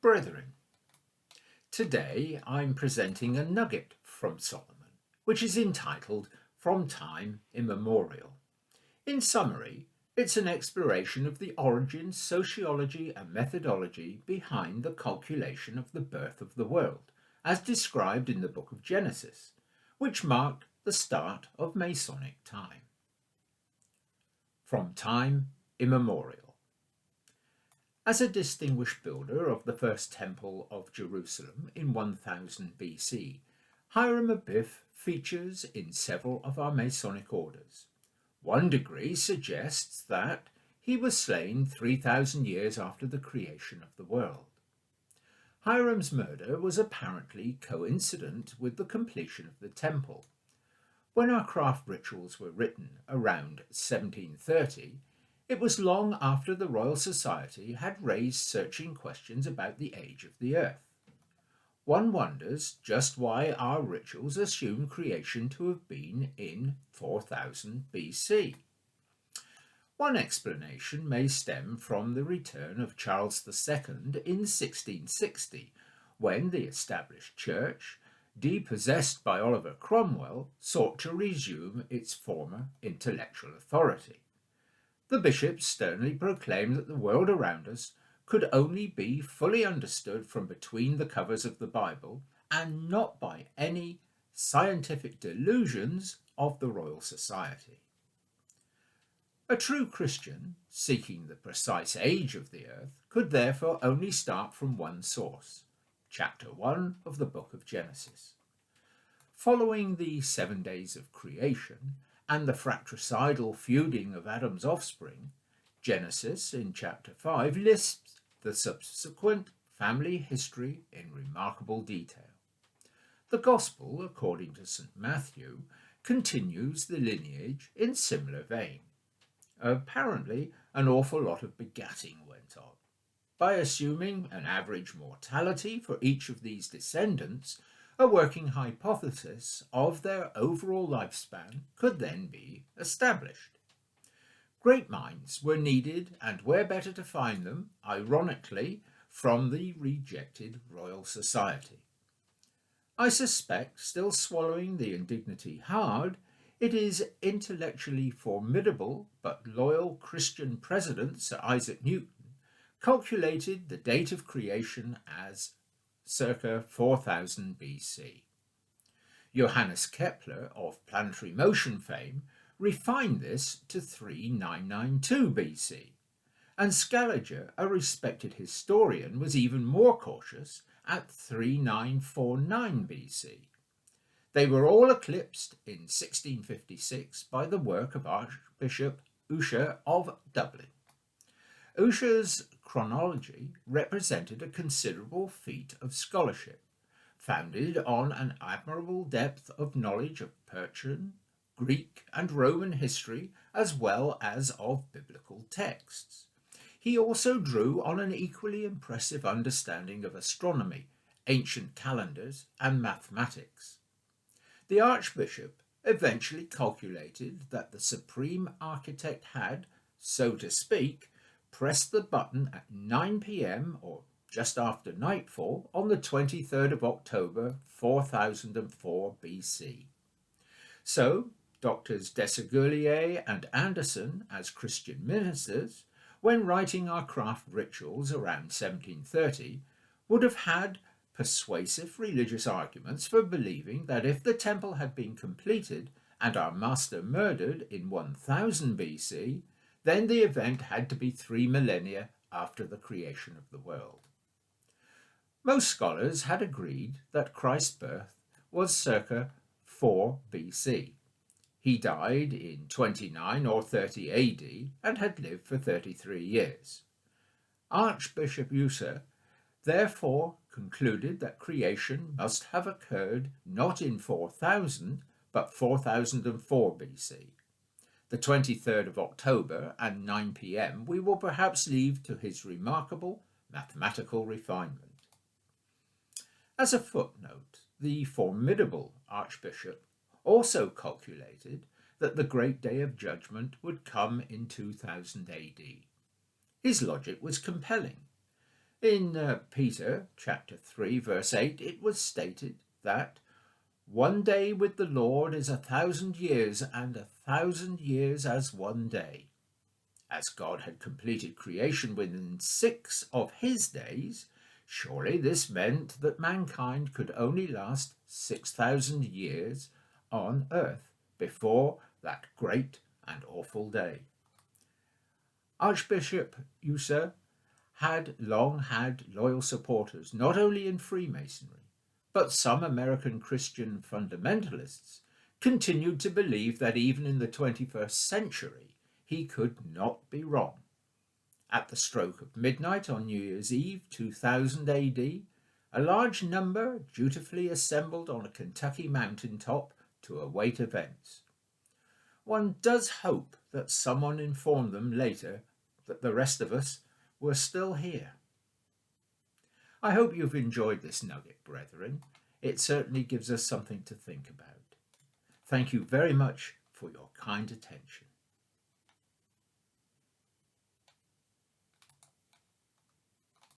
Brethren, today I'm presenting a nugget from Solomon, which is entitled From Time Immemorial. In summary, it's an exploration of the origin, sociology and methodology behind the calculation of the birth of the world, as described in the book of Genesis, which marked the start of Masonic time. From Time Immemorial. As a distinguished builder of the first temple of Jerusalem in 1000 BC, Hiram Abiff features in several of our Masonic orders. One degree suggests that he was slain 3,000 years after the creation of the world. Hiram's murder was apparently coincident with the completion of the temple. When our craft rituals were written around 1730, it was long after the Royal Society had raised searching questions about the age of the Earth. One wonders just why our rituals assume creation to have been in 4000 BC. One explanation may stem from the return of Charles II in 1660, when the established church, depossessed by Oliver Cromwell, sought to resume its former intellectual authority. The bishops sternly proclaimed that the world around us could only be fully understood from between the covers of the Bible and not by any scientific delusions of the Royal Society. A true Christian, seeking the precise age of the earth, could therefore only start from one source, chapter 1 of the book of Genesis. Following the 7 days of creation, and the fratricidal feuding of Adam's offspring, Genesis in chapter 5 lists the subsequent family history in remarkable detail. The Gospel, according to St. Matthew, continues the lineage in similar vein. Apparently, an awful lot of begatting went on. By assuming an average mortality for each of these descendants, a working hypothesis of their overall lifespan could then be established. Great minds were needed, and where better to find them, ironically, from the rejected Royal Society. I suspect, still swallowing the indignity hard, it is intellectually formidable but loyal Christian president Sir Isaac Newton calculated the date of creation as circa 4000 BC. Johannes Kepler, of planetary motion fame, refined this to 3992 BC, and Scaliger, a respected historian, was even more cautious at 3949 BC. They were all eclipsed in 1656 by the work of Archbishop Ussher of Dublin. Ussher's chronology represented a considerable feat of scholarship, founded on an admirable depth of knowledge of Persian, Greek, and Roman history, as well as of biblical texts. He also drew on an equally impressive understanding of astronomy, ancient calendars, and mathematics. The Archbishop eventually calculated that the Supreme Architect had, so to speak, pressed the button at 9 p.m. or just after nightfall on the 23rd of October 4004 BC. So, Doctors Desaguliers and Anderson, as Christian ministers, when writing our craft rituals around 1730, would have had persuasive religious arguments for believing that if the temple had been completed and our master murdered in 1000 BC, then the event had to be 3 millennia after the creation of the world. Most scholars had agreed that Christ's birth was circa 4 BC. He died in 29 or 30 AD and had lived for 33 years. Archbishop Ussher therefore concluded that creation must have occurred not in 4000 but 4004 BC. The 23rd of October and 9 p.m. we will perhaps leave to his remarkable mathematical refinement. As a footnote, the formidable Archbishop also calculated that the great day of judgment would come in 2000 AD. His logic was compelling. In Peter chapter 3 verse 8 it was stated that one day with the Lord is 1,000 years, and 1,000 years as one day. As God had completed creation within 6 of his days, surely this meant that mankind could only last 6,000 years on earth before that great and awful day. Archbishop User had long had loyal supporters, not only in Freemasonry, but some American Christian fundamentalists continued to believe that even in the 21st century he could not be wrong. At the stroke of midnight on New Year's Eve 2000 AD, a large number dutifully assembled on a Kentucky mountain top to await events. One does hope that someone informed them later that the rest of us were still here. I hope you've enjoyed this nugget, brethren. It certainly gives us something to think about. Thank you very much for your kind attention.